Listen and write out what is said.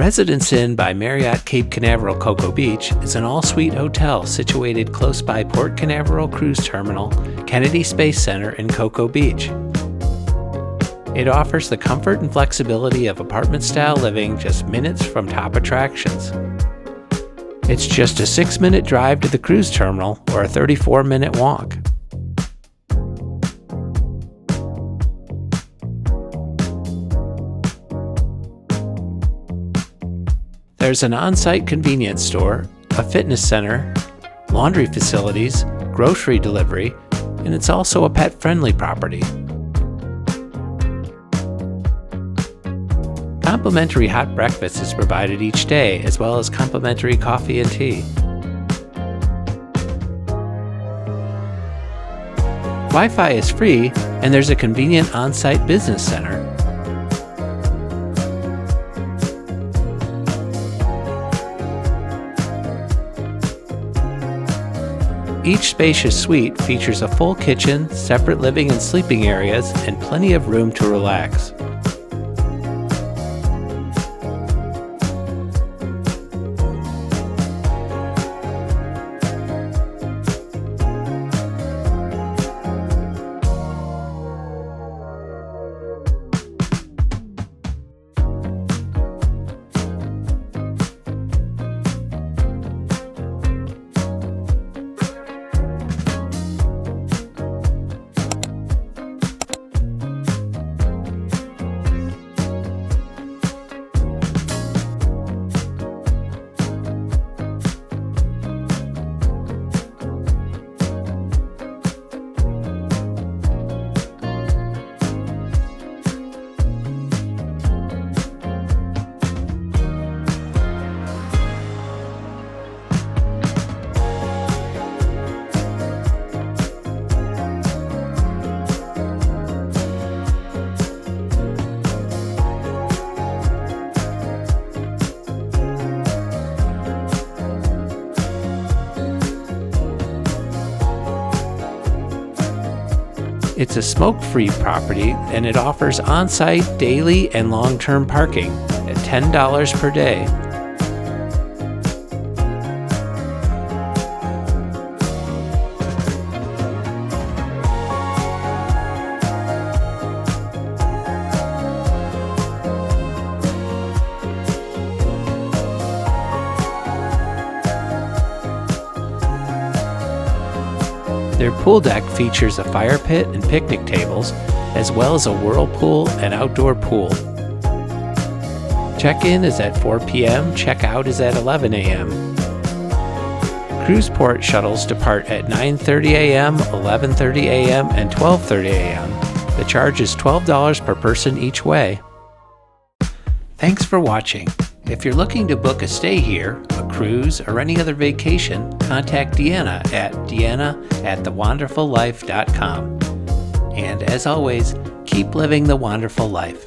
Residence Inn by Marriott Cape Canaveral Cocoa Beach is an all-suite hotel situated close by Port Canaveral Cruise Terminal, Kennedy Space Center in Cocoa Beach. It offers the comfort and flexibility of apartment-style living just minutes from top attractions. It's just a 6-minute drive to the cruise terminal or a 34-minute walk. There's an on-site convenience store, a fitness center, laundry facilities, grocery delivery, and it's also a pet-friendly property. Complimentary hot breakfast is provided each day, as well as complimentary coffee and tea. Wi-Fi is free, and there's a convenient on-site business center. Each spacious suite features a full kitchen, separate living and sleeping areas, and plenty of room to relax. It's a smoke-free property, and it offers on-site, daily, and long-term parking at $10 per day. Their pool deck features a fire pit and picnic tables, as well as a whirlpool and outdoor pool. Check-in is at 4 p.m., check-out is at 11 a.m. Cruise port shuttles depart at 9:30 a.m., 11:30 a.m., and 12:30 a.m. The charge is $12 per person each way. Thanks for watching. If you're looking to book a stay here, a cruise, or any other vacation, contact Deanna at deanna@thewonderfullife.com. And as always, keep living the wonderful life.